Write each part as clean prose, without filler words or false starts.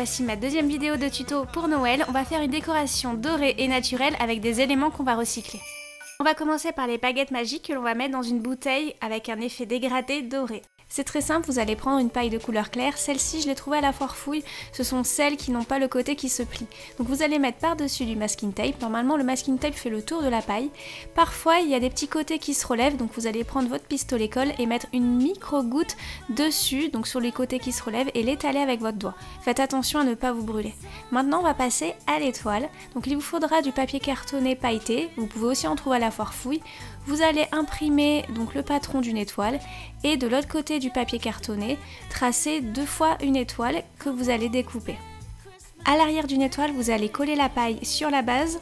voici ma deuxième vidéo de tuto pour Noël. On va faire une décoration dorée et naturelle avec des éléments qu'on va recycler. On va commencer par les baguettes magiques que l'on va mettre dans une bouteille avec un effet dégradé doré. C'est très simple, vous allez prendre une paille de couleur claire. Celle-ci, je l'ai trouvée à la foire fouille. Ce sont celles qui n'ont pas le côté qui se plie. Donc vous allez mettre par-dessus du masking tape. Normalement, le masking tape fait le tour de la paille. Parfois, il y a des petits côtés qui se relèvent. Donc vous allez prendre votre pistolet colle et mettre une micro-goutte dessus, donc sur les côtés qui se relèvent, et l'étaler avec votre doigt. Faites attention à ne pas vous brûler. Maintenant, on va passer à l'étoile. Donc il vous faudra du papier cartonné pailleté. Vous pouvez aussi en trouver à la foire fouille. Vous allez imprimer donc le patron d'une étoile et de l'autre côté du papier cartonné, tracer 2 fois une étoile que vous allez découper. À l'arrière d'une étoile, vous allez coller la paille sur la base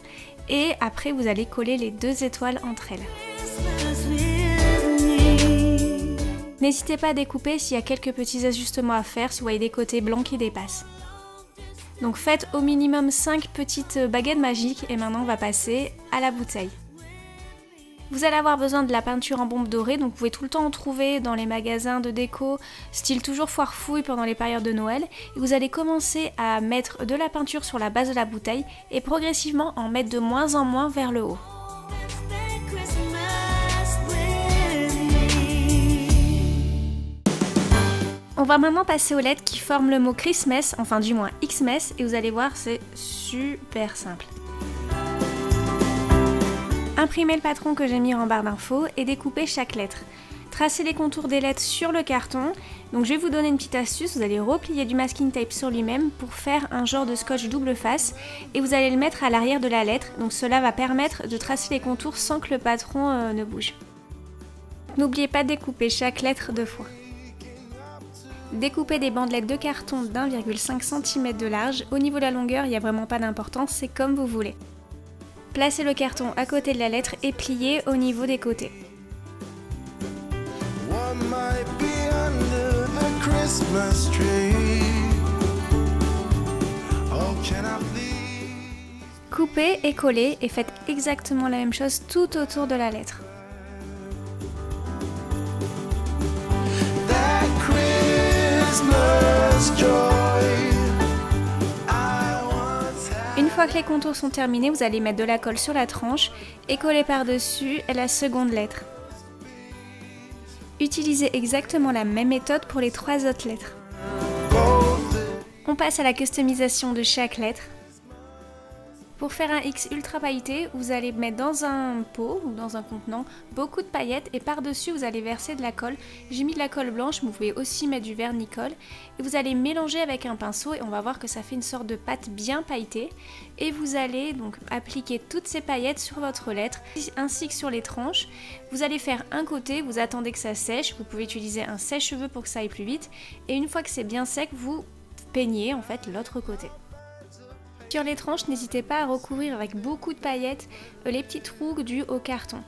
et après vous allez coller les 2 étoiles entre elles. N'hésitez pas à découper s'il y a quelques petits ajustements à faire, si vous voyez des côtés blancs qui dépassent. Donc faites au minimum 5 petites baguettes magiques et maintenant on va passer à la bouteille. Vous allez avoir besoin de la peinture en bombe dorée, donc vous pouvez tout le temps en trouver dans les magasins de déco, style toujours foire fouille pendant les périodes de Noël. Et vous allez commencer à mettre de la peinture sur la base de la bouteille et progressivement en mettre de moins en moins vers le haut. On va maintenant passer aux lettres qui forment le mot Christmas, enfin du moins Xmas, et vous allez voir c'est super simple. Imprimez le patron que j'ai mis en barre d'infos et découpez chaque lettre. Tracez les contours des lettres sur le carton. Donc je vais vous donner une petite astuce, vous allez replier du masking tape sur lui-même pour faire un genre de scotch double face et vous allez le mettre à l'arrière de la lettre. Donc cela va permettre de tracer les contours sans que le patron ne bouge. N'oubliez pas de découper chaque lettre 2 fois. Découpez des bandelettes de carton d'1,5 cm de large. Au niveau de la longueur, il n'y a vraiment pas d'importance, c'est comme vous voulez. Placez le carton à côté de la lettre et pliez au niveau des côtés. Coupez et collez et faites exactement la même chose tout autour de la lettre. Une fois que les contours sont terminés, vous allez mettre de la colle sur la tranche et coller par-dessus la seconde lettre. Utilisez exactement la même méthode pour les 3 autres lettres. On passe à la customisation de chaque lettre. Pour faire un X ultra pailleté, vous allez mettre dans un pot ou dans un contenant beaucoup de paillettes et par-dessus vous allez verser de la colle. J'ai mis de la colle blanche, mais vous pouvez aussi mettre du vernis-colle. Et vous allez mélanger avec un pinceau et on va voir que ça fait une sorte de pâte bien pailletée. Et vous allez donc appliquer toutes ces paillettes sur votre lettre ainsi que sur les tranches. Vous allez faire un côté, vous attendez que ça sèche, vous pouvez utiliser un sèche-cheveux pour que ça aille plus vite. Et une fois que c'est bien sec, vous peignez en fait l'autre côté. Sur les tranches, n'hésitez pas à recouvrir avec beaucoup de paillettes les petits trous dus au carton.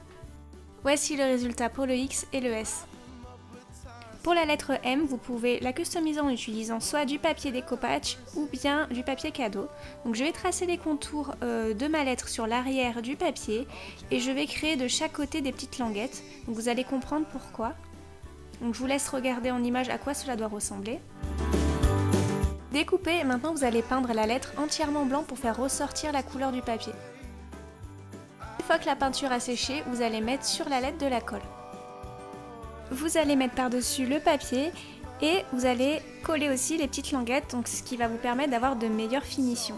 Voici le résultat pour le X et le S. Pour la lettre M, vous pouvez la customiser en utilisant soit du papier découpage ou bien du papier cadeau. Donc je vais tracer les contours de ma lettre sur l'arrière du papier et je vais créer de chaque côté des petites languettes. Donc vous allez comprendre pourquoi. Donc je vous laisse regarder en image à quoi cela doit ressembler. Découpez et maintenant vous allez peindre la lettre entièrement blanc pour faire ressortir la couleur du papier. Une fois que la peinture a séché, vous allez mettre sur la lettre de la colle. Vous allez mettre par-dessus le papier et vous allez coller aussi les petites languettes, donc ce qui va vous permettre d'avoir de meilleures finitions.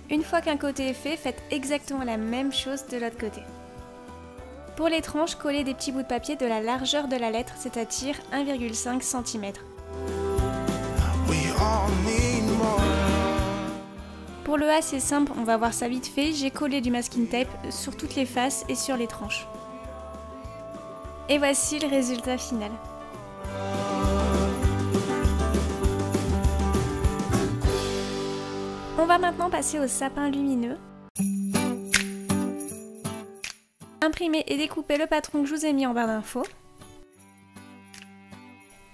Une fois qu'un côté est fait, faites exactement la même chose de l'autre côté. Pour les tranches, collez des petits bouts de papier de la largeur de la lettre, c'est-à-dire 1,5 cm. Pour le A, c'est simple, on va voir ça vite fait. J'ai collé du masking tape sur toutes les faces et sur les tranches. Et voici le résultat final. On va maintenant passer au sapin lumineux. Imprimez et découpez le patron que je vous ai mis en barre d'infos.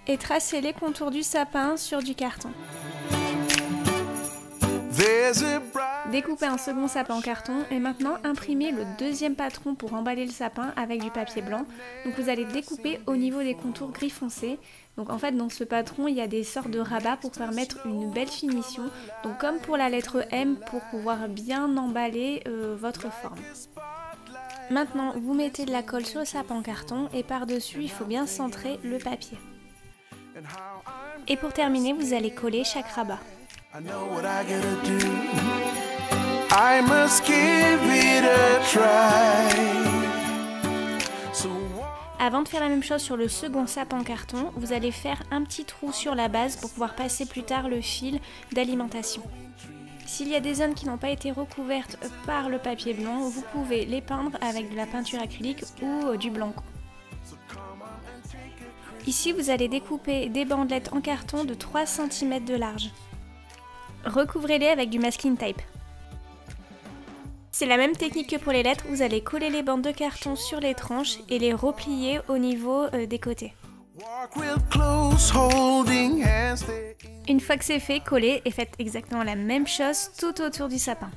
Et tracez les contours du sapin sur du carton. Découpez un second sapin en carton et maintenant imprimez le deuxième patron pour emballer le sapin avec du papier blanc. Donc vous allez découper au niveau des contours gris foncé. Donc en fait dans ce patron il y a des sortes de rabats pour permettre une belle finition. Donc comme pour la lettre M pour pouvoir bien emballer votre forme. Maintenant vous mettez de la colle sur le sapin en carton et par-dessus il faut bien centrer le papier. Et pour terminer vous allez coller chaque rabat. Avant de faire la même chose sur le second sapin en carton, vous allez faire un petit trou sur la base pour pouvoir passer plus tard le fil d'alimentation. S'il y a des zones qui n'ont pas été recouvertes par le papier blanc, vous pouvez les peindre avec de la peinture acrylique ou du blanc. Ici, vous allez découper des bandelettes en carton de 3 cm de large. Recouvrez-les avec du masking tape. C'est la même technique que pour les lettres, vous allez coller les bandes de carton sur les tranches et les replier au niveau des côtés. Une fois que c'est fait, collez et faites exactement la même chose tout autour du sapin.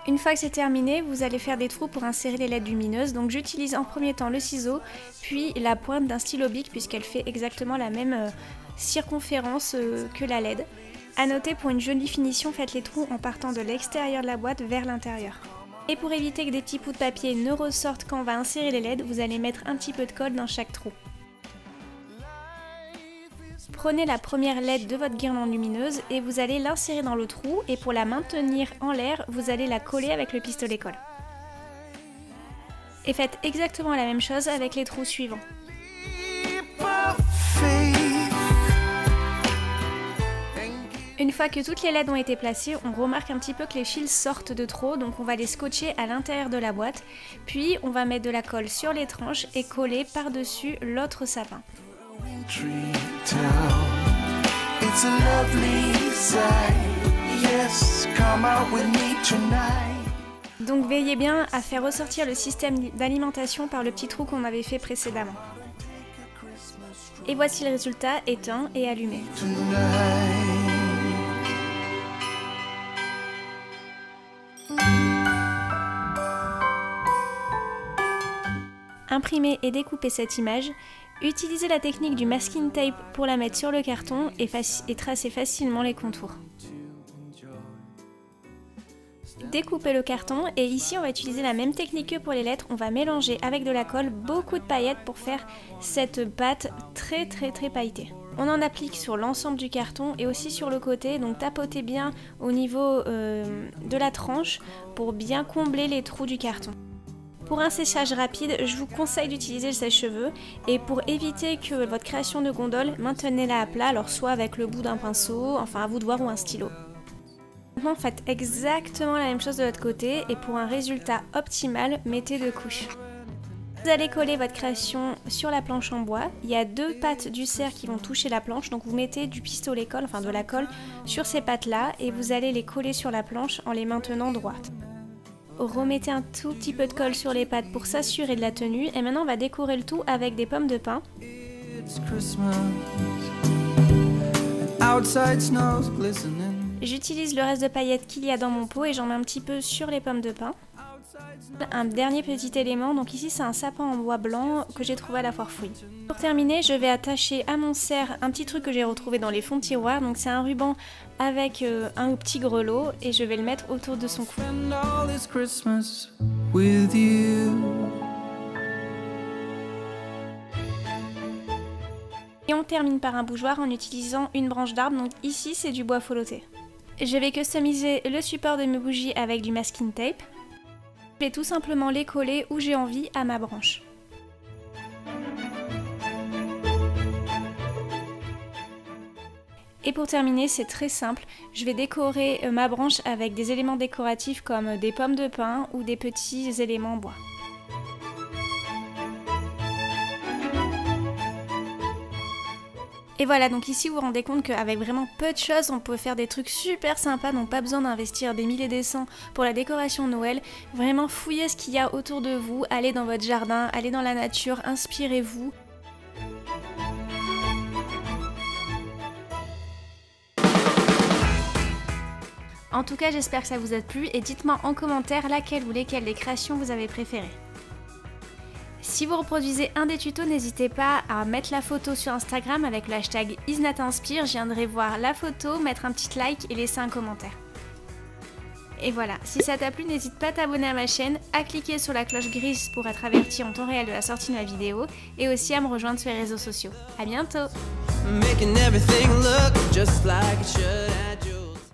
Une fois que c'est terminé, vous allez faire des trous pour insérer les lettres lumineuses. Donc j'utilise en premier temps le ciseau, puis la pointe d'un stylo bic puisqu'elle fait exactement la même circonférence que la LED. A noter, pour une jolie finition, faites les trous en partant de l'extérieur de la boîte vers l'intérieur. Et pour éviter que des petits bouts de papier ne ressortent quand on va insérer les LED, vous allez mettre un petit peu de colle dans chaque trou. Prenez la première LED de votre guirlande lumineuse et vous allez l'insérer dans le trou et pour la maintenir en l'air, vous allez la coller avec le pistolet colle. Et faites exactement la même chose avec les trous suivants. Une fois que toutes les LED ont été placées, on remarque un petit peu que les fils sortent de trop, donc on va les scotcher à l'intérieur de la boîte. Puis on va mettre de la colle sur les tranches et coller par-dessus l'autre sapin. Donc veillez bien à faire ressortir le système d'alimentation par le petit trou qu'on avait fait précédemment. Et voici le résultat éteint et allumé. Imprimez et découpez cette image. Utilisez la technique du masking tape pour la mettre sur le carton et tracer facilement les contours. Découpez le carton et ici on va utiliser la même technique que pour les lettres. On va mélanger avec de la colle beaucoup de paillettes pour faire cette pâte très pailletée. On en applique sur l'ensemble du carton et aussi sur le côté, donc tapotez bien au niveau de la tranche pour bien combler les trous du carton. Pour un séchage rapide, je vous conseille d'utiliser le sèche-cheveux et pour éviter que votre création de gondole, maintenez-la à plat, alors soit avec le bout d'un pinceau, enfin à vous de voir, ou un stylo. Maintenant faites exactement la même chose de l'autre côté et pour un résultat optimal, mettez 2 couches. Vous allez coller votre création sur la planche en bois, il y a 2 pattes du cerf qui vont toucher la planche, donc vous mettez du pistolet colle, enfin de la colle, sur ces pattes là et vous allez les coller sur la planche en les maintenant droites. Remettez un tout petit peu de colle sur les pattes pour s'assurer de la tenue et maintenant on va décorer le tout avec des pommes de pin. J'utilise le reste de paillettes qu'il y a dans mon pot et j'en mets un petit peu sur les pommes de pin. Un dernier petit élément, donc ici c'est un sapin en bois blanc que j'ai trouvé à la foire fouille. Pour terminer, je vais attacher à mon cerf un petit truc que j'ai retrouvé dans les fonds de tiroir, donc c'est un ruban avec un petit grelot et je vais le mettre autour de son cou. Et on termine par un bougeoir en utilisant une branche d'arbre, donc ici c'est du bois folleté. Je vais customiser le support de mes bougies avec du masking tape. Je vais tout simplement les coller où j'ai envie à ma branche. Et pour terminer, c'est très simple, je vais décorer ma branche avec des éléments décoratifs comme des pommes de pin ou des petits éléments en bois. Et voilà, donc ici vous vous rendez compte qu'avec vraiment peu de choses, on peut faire des trucs super sympas, donc pas besoin d'investir des milliers et des cents pour la décoration de Noël. Vraiment fouillez ce qu'il y a autour de vous, allez dans votre jardin, allez dans la nature, inspirez-vous. En tout cas, j'espère que ça vous a plu et dites-moi en commentaire laquelle ou lesquelles des créations vous avez préférées. Si vous reproduisez un des tutos, n'hésitez pas à mettre la photo sur Instagram avec le hashtag isnatinspire. Je viendrai voir la photo, mettre un petit like et laisser un commentaire. Et voilà, si ça t'a plu, n'hésite pas à t'abonner à ma chaîne, à cliquer sur la cloche grise pour être averti en temps réel de la sortie de ma vidéo et aussi à me rejoindre sur les réseaux sociaux. À bientôt!